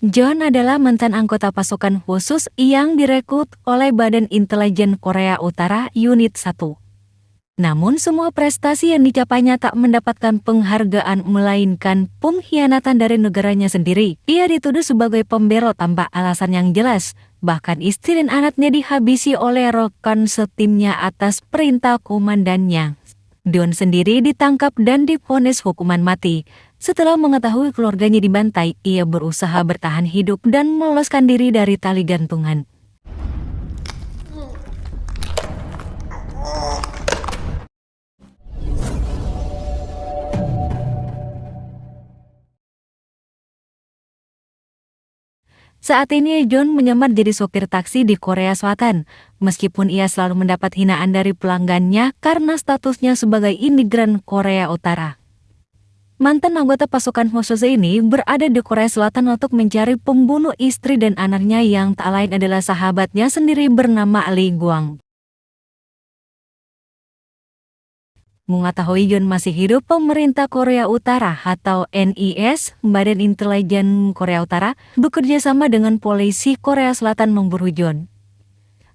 John adalah mantan anggota pasukan khusus yang direkrut oleh Badan Intelijen Korea Utara Unit 1. Namun semua prestasi yang dicapainya tak mendapatkan penghargaan melainkan pengkhianatan dari negaranya sendiri. Ia dituduh sebagai pembelot tanpa alasan yang jelas. Bahkan istri dan anaknya dihabisi oleh rekan setimnya atas perintah komandannya. John sendiri ditangkap dan divonis hukuman mati. Setelah mengetahui keluarganya dibantai, ia berusaha bertahan hidup dan meloloskan diri dari tali gantungan. Saat ini John menyamar jadi sopir taksi di Korea Selatan, meskipun ia selalu mendapat hinaan dari pelanggannya karena statusnya sebagai imigran Korea Utara. Mantan anggota pasukan khusus ini berada di Korea Selatan untuk mencari pembunuh istri dan anaknya yang tak lain adalah sahabatnya sendiri bernama Lee Guang. Mengetahui John masih hidup, pemerintah Korea Utara atau NIS, Badan Intelijen Korea Utara, bekerja sama dengan polisi Korea Selatan memburu John.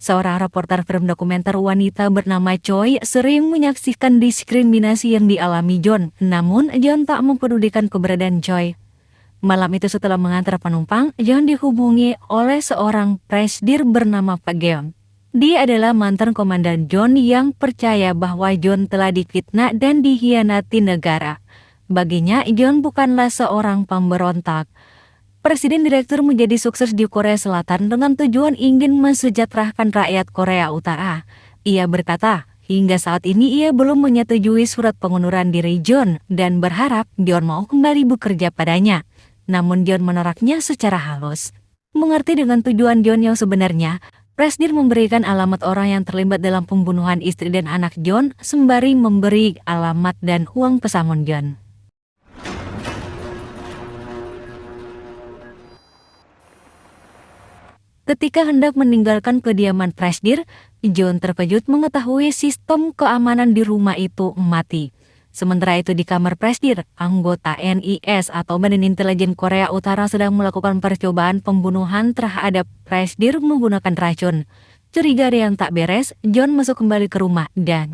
Seorang reporter film dokumenter wanita bernama Choi sering menyaksikan diskriminasi yang dialami John, namun John tak mempedulikan keberadaan Choi. Malam itu setelah mengantar penumpang, John dihubungi oleh seorang presidir bernama Pak Geon. Dia adalah mantan komandan John yang percaya bahwa John telah difitnah dan dikhianati negara. Baginya, John bukanlah seorang pemberontak. Presiden direktur menjadi sukses di Korea Selatan dengan tujuan ingin mensejahterakan rakyat Korea Utara. Ia berkata, hingga saat ini ia belum menyetujui surat pengunduran diri John dan berharap John mau kembali bekerja padanya. Namun John menolaknya secara halus. Mengerti dengan tujuan John yang sebenarnya, Presidir memberikan alamat orang yang terlibat dalam pembunuhan istri dan anak John, sembari memberi alamat dan uang pesangon John. Ketika hendak meninggalkan kediaman Presidir, John terkejut mengetahui sistem keamanan di rumah itu mati. Sementara itu di kamar Presidir, anggota NIS atau Badan Intelijen Korea Utara sedang melakukan percobaan pembunuhan terhadap Presidir menggunakan racun. Curiga ada yang tak beres, John masuk kembali ke rumah dan...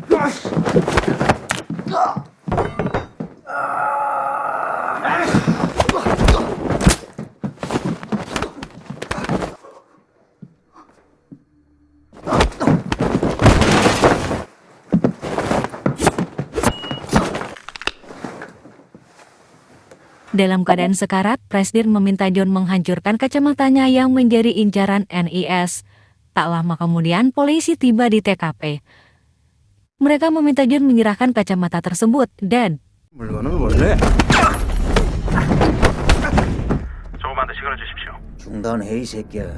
Dalam keadaan sekarat, Presiden meminta John menghancurkan kacamatanya yang menjadi incaran NIS. Tak lama kemudian, polisi tiba di TKP. Mereka meminta John menyerahkan kacamata tersebut dan... 물건은 원래 조금만 더 시간을 주십시오. 중단해 이 새끼야.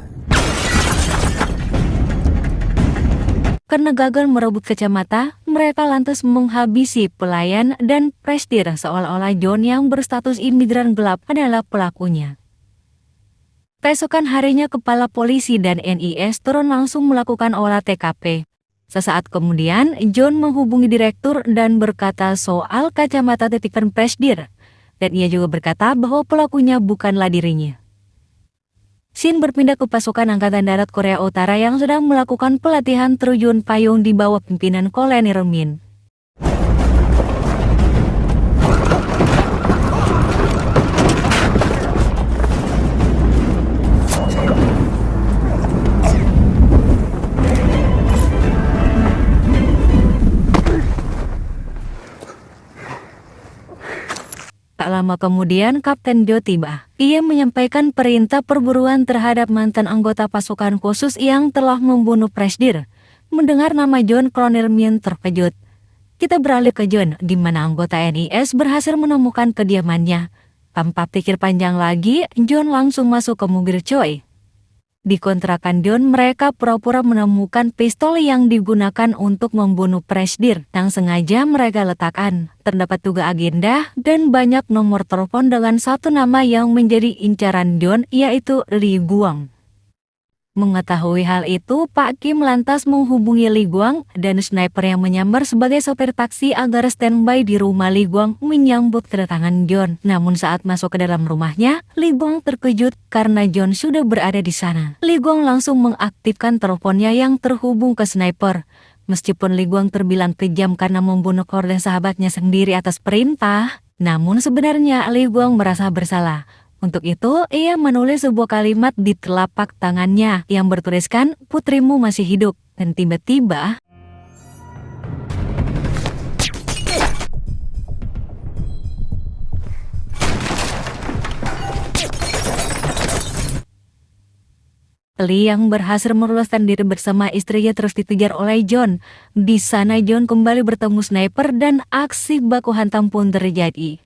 Karena gagal merebut kacamata, mereka lantas menghabisi pelayan dan Presidir seolah-olah John yang berstatus imigran gelap adalah pelakunya. Keesokan harinya kepala polisi dan NIS turun langsung melakukan olah TKP. Sesaat kemudian, John menghubungi direktur dan berkata soal kacamata titipan Presidir. Dan ia juga berkata bahwa pelakunya bukanlah dirinya. Shin berpindah ke pasukan Angkatan Darat Korea Utara yang sedang melakukan pelatihan terjun payung di bawah pimpinan Kolonel Min. Tak lama kemudian Kapten Jo tiba. Ia menyampaikan perintah perburuan terhadap mantan anggota pasukan khusus yang telah membunuh Presidir. Mendengar nama John, Kolonel Min terkejut. Kita beralih ke John, di mana anggota NIS berhasil menemukan kediamannya. Tanpa pikir panjang lagi, John langsung masuk ke mobil Choi. Di kontrakan John, mereka pura-pura menemukan pistol yang digunakan untuk membunuh Presidir yang sengaja mereka letakkan. Terdapat juga agenda dan banyak nomor telepon dengan satu nama yang menjadi incaran John, yaitu Lee Guang. Mengetahui hal itu, Pak Kim lantas menghubungi Lee Guang dan sniper yang menyamar sebagai sopir taksi agar standby di rumah Lee Guang menyambut kedatangan John. Namun saat masuk ke dalam rumahnya, Lee Guang terkejut karena John sudah berada di sana. Lee Guang langsung mengaktifkan teleponnya yang terhubung ke sniper. Meskipun Lee Guang terbilang kejam karena membunuh korban sahabatnya sendiri atas perintah, namun sebenarnya Lee Guang merasa bersalah. Untuk itu, ia menulis sebuah kalimat di telapak tangannya yang bertuliskan, "Putrimu masih hidup." Dan tiba-tiba, Lee yang berhasil meloloskan diri bersama istrinya terus dikejar oleh John. Di sana John kembali bertemu sniper dan aksi baku hantam pun terjadi.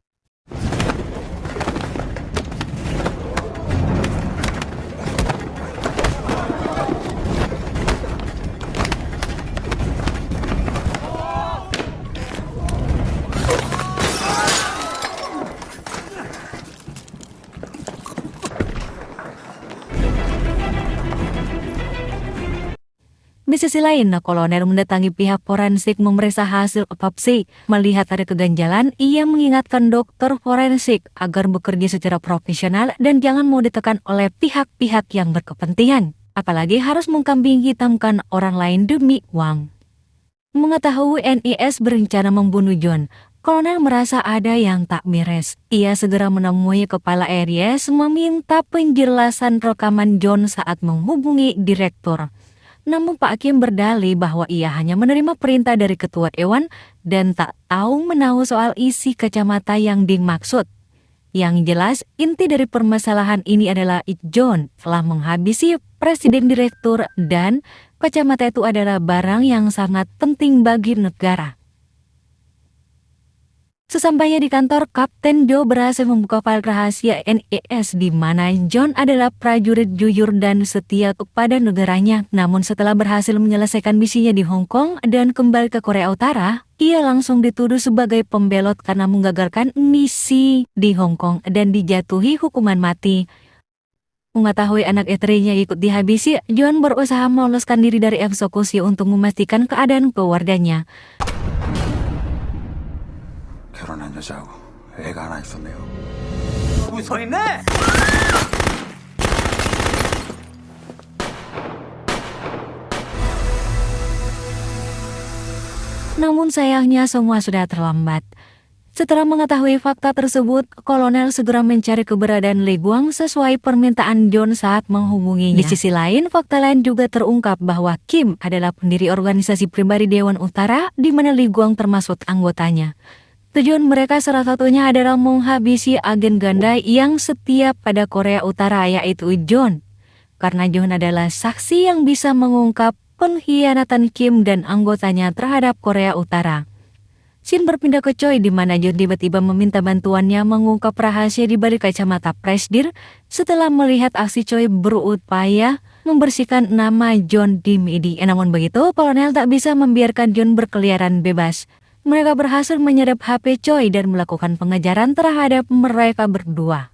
Di sisi lain, kolonel mendatangi pihak forensik memeriksa hasil otopsi. Melihat ada keganjalan, ia mengingatkan dokter forensik agar bekerja secara profesional dan jangan mau ditekan oleh pihak-pihak yang berkepentingan. Apalagi harus mengkambing hitamkan orang lain demi uang. Mengetahui NIS berencana membunuh John, kolonel merasa ada yang tak beres. Ia segera menemui kepala Aries meminta penjelasan rekaman John saat menghubungi direktur. Namun Pak Kim berdalih bahwa ia hanya menerima perintah dari ketua dewan dan tak tahu menahu soal isi kacamata yang dimaksud. Yang jelas, inti dari permasalahan ini adalah John telah menghabisi presiden direktur dan kacamata itu adalah barang yang sangat penting bagi negara. Sesampainya di kantor, Kapten Joe berhasil membuka file rahasia NIS di mana John adalah prajurit jujur dan setia kepada negaranya. Namun setelah berhasil menyelesaikan misinya di Hong Kong dan kembali ke Korea Utara, ia langsung dituduh sebagai pembelot karena menggagalkan misi di Hong Kong dan dijatuhi hukuman mati. Mengetahui anak istrinya ikut dihabisi, John berusaha meloloskan diri dari eksekusi untuk memastikan keadaan keluarganya. 결혼한 여자하고 애가 하나 있었네요. 웃어있네! Namun sayangnya semua sudah terlambat. Setelah mengetahui fakta tersebut, kolonel segera mencari keberadaan Lee Guang sesuai permintaan John saat menghubunginya. Di sisi lain, fakta lain juga terungkap bahwa Kim adalah pendiri organisasi pribadi Dewan Utara di mana Lee Guang termasuk anggotanya. Tujuan mereka salah satunya adalah menghabisi agen ganda yang setia pada Korea Utara yaitu John. Karena John adalah saksi yang bisa mengungkap pengkhianatan Kim dan anggotanya terhadap Korea Utara. Scene berpindah ke Choi di mana John tiba-tiba meminta bantuannya mengungkap rahasia di balik kacamata Presdir setelah melihat aksi Choi berupaya membersihkan nama John di media. Namun begitu, kolonel tak bisa membiarkan John berkeliaran bebas. Mereka berhasil menyerap HP Choi dan melakukan pengejaran terhadap mereka berdua.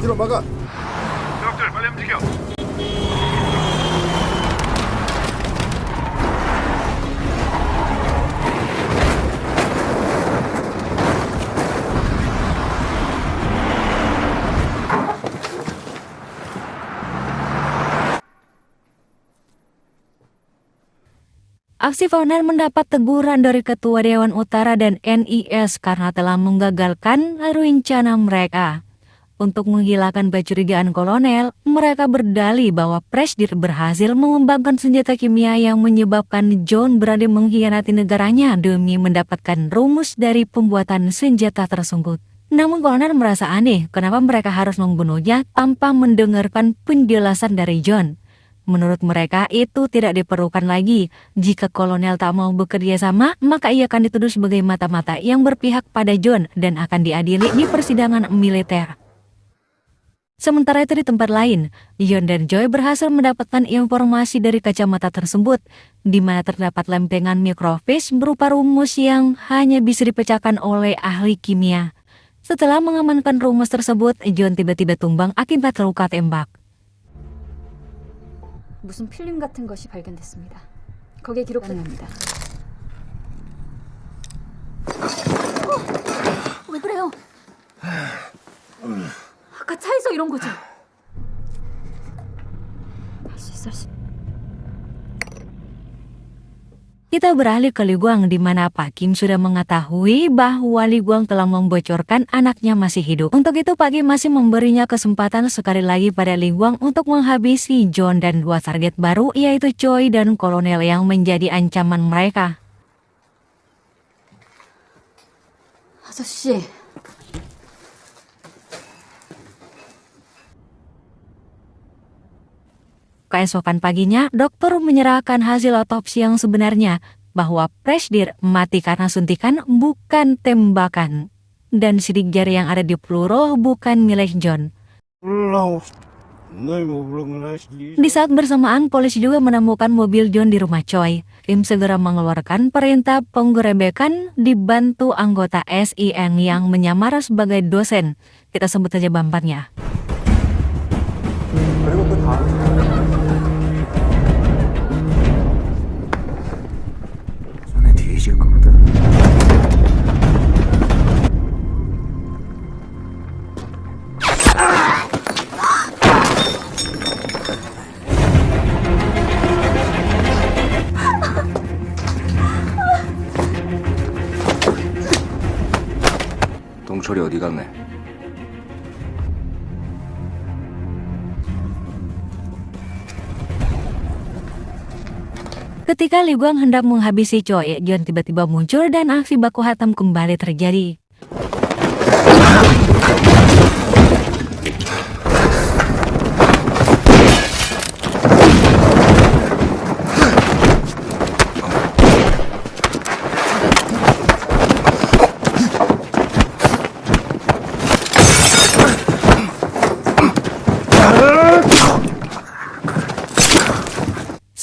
뒤로 막아. 녀석들 빨리 움직여! Aksi kolonel mendapat teguran dari Ketua Dewan Utara dan NIS karena telah menggagalkan rencana mereka. Untuk menghilangkan kecurigaan kolonel, mereka berdalih bahwa Presdir berhasil mengembangkan senjata kimia yang menyebabkan John berani mengkhianati negaranya demi mendapatkan rumus dari pembuatan senjata tersebut. Namun kolonel merasa aneh kenapa mereka harus membunuhnya tanpa mendengarkan penjelasan dari John. Menurut mereka itu tidak diperlukan lagi. Jika kolonel tak mau bekerja sama, maka ia akan dituduh sebagai mata-mata yang berpihak pada John dan akan diadili di persidangan militer. Sementara itu di tempat lain, Yon dan Joy berhasil mendapatkan informasi dari kacamata tersebut, di mana terdapat lempengan mikrofish berupa rumus yang hanya bisa dipecahkan oleh ahli kimia. Setelah mengamankan rumus tersebut, John tiba-tiba tumbang akibat terluka tembak. 무슨 필름 같은 것이 발견됐습니다. 거기에 기록 가능합니다. 왜 그래요? 아까 차에서 이런 거죠? 할 수 있어, 할 수. Kita beralih ke Li Guang, di mana Pak Kim sudah mengetahui bahwa Li Guang telah membocorkan anaknya masih hidup. Untuk itu Pak Kim masih memberinya kesempatan sekali lagi pada Li Guang untuk menghabisi John dan dua target baru, yaitu Choi dan Kolonel yang menjadi ancaman mereka. 아저씨, Keesokan paginya, dokter menyerahkan hasil otopsi yang sebenarnya, bahwa Preshdir mati karena suntikan bukan tembakan. Dan sidik jari yang ada di peluru bukan milik John. Di saat bersamaan, polisi juga menemukan mobil John di rumah Choi. Kim segera mengeluarkan perintah penggerebekan dibantu anggota SIN yang menyamar sebagai dosen. Kita sebut saja Bambangnya. 그리고 그 다음에 손에 뒤질 거거든. 동철이 어디 갔네? Ketika Li Guang hendak menghabisi Choi, John tiba-tiba muncul dan aksi baku hantam kembali terjadi.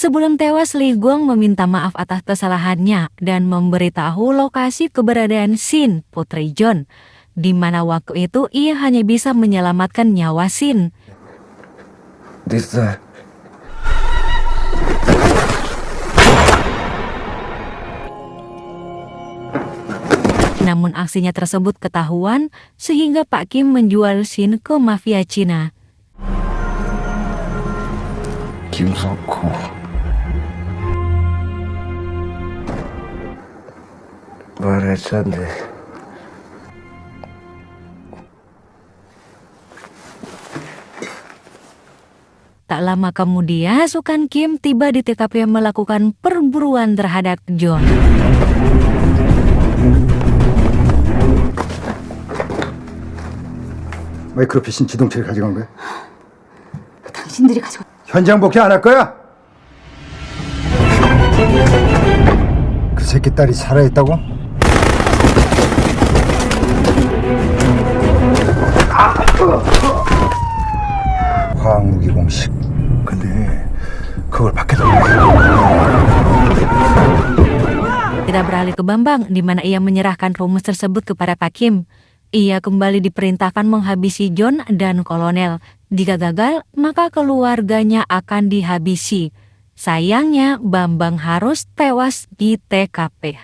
Sebelum tewas, Li Guang meminta maaf atas kesalahannya dan memberitahu lokasi keberadaan Shin, putri John, di mana waktu itu ia hanya bisa menyelamatkan nyawa Shin. Namun aksinya tersebut ketahuan sehingga Pak Kim menjual Shin ke mafia Cina. 김석호 말했잖데. Tak lama kemudian, Sukan Kim tiba di TKP melakukan perburuan terhadap John. 마이크로피신 지동체를 가져간 거야? 당신들이 가지고. 현장 복귀 안 할 거야? 그 새끼 딸이 살아있다고? 화학무기 공식. 근데 그걸 밖에서. Kita beralih ke Bambang, di mana ia menyerahkan rumus tersebut kepada Pak Kim. Ia kembali diperintahkan menghabisi John dan Kolonel. Jika gagal, maka keluarganya akan dihabisi. Sayangnya, Bambang harus tewas di TKP.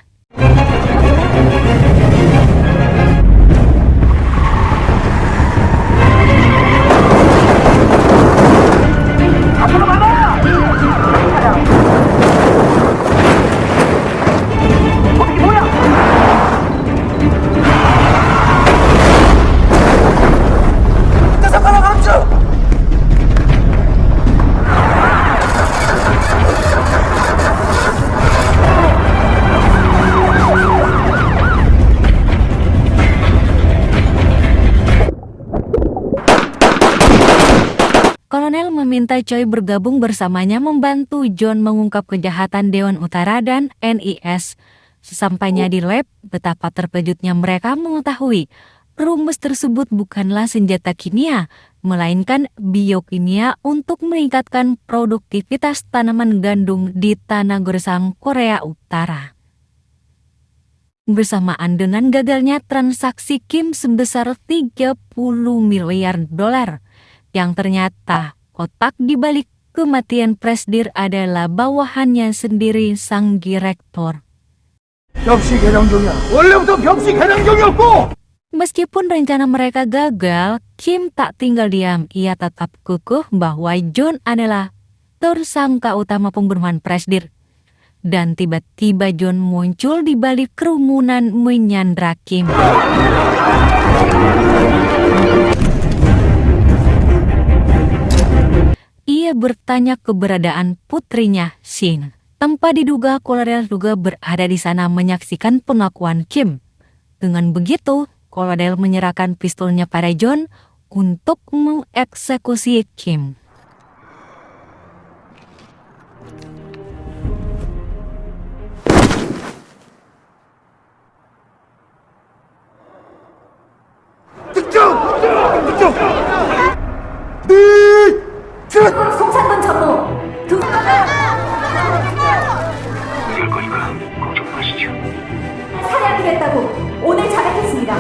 Kolonel meminta Choi bergabung bersamanya membantu John mengungkap kejahatan Dewan Utara dan NIS. Sesampainya di lab, betapa terkejutnya mereka mengetahui rumus tersebut bukanlah senjata kimia, melainkan biokimia untuk meningkatkan produktivitas tanaman gandum di tanah gersang Korea Utara. Bersamaan dengan gagalnya transaksi Kim sebesar 30 miliar dolar, yang ternyata otak dibalik kematian Presdir adalah bawahannya sendiri sang direktur. 벽식 해당종이야. 원래부터 벽식 해당종이었고. Meskipun rencana mereka gagal, Kim tak tinggal diam. Ia tetap kukuh bahwa John adalah tersangka utama pembunuhan Presdir. Dan tiba-tiba John muncul di balik kerumunan menyandra Kim. Ia bertanya keberadaan putrinya, Shin. Tanpa diduga, Kolonel juga berada di sana menyaksikan pengakuan Kim. Dengan begitu, Kolonel menyerahkan pistolnya pada John untuk mengeksekusi Kim. 송창근 전무 될 거니까 걱정 마시죠. 살해하기로 했다고 오늘 자백했습니다.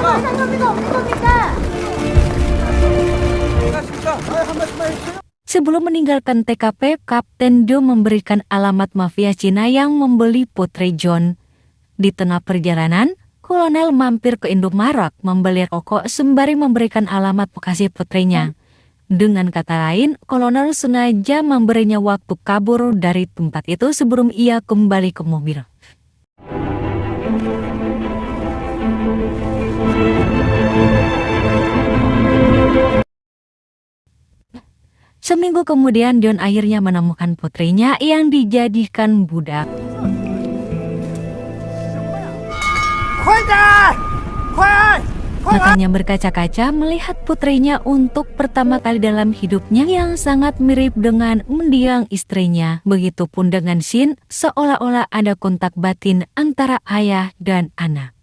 Sebelum meninggalkan TKP, Kapten Do memberikan alamat mafia Cina yang membeli putri John. Di tengah perjalanan, Kolonel mampir ke Indomaret membeli rokok sembari memberikan alamat lokasi putrinya. Dengan kata lain, Kolonel sengaja memberinya waktu kabur dari tempat itu sebelum ia kembali ke mobil. Seminggu kemudian, John akhirnya menemukan putrinya yang dijadikan budak. Matanya berkaca-kaca melihat putrinya untuk pertama kali dalam hidupnya yang sangat mirip dengan mendiang istrinya. Begitupun dengan Shin, seolah-olah ada kontak batin antara ayah dan anak.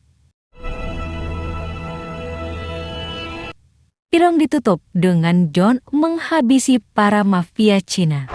Film ditutup dengan John menghabisi para mafia Cina.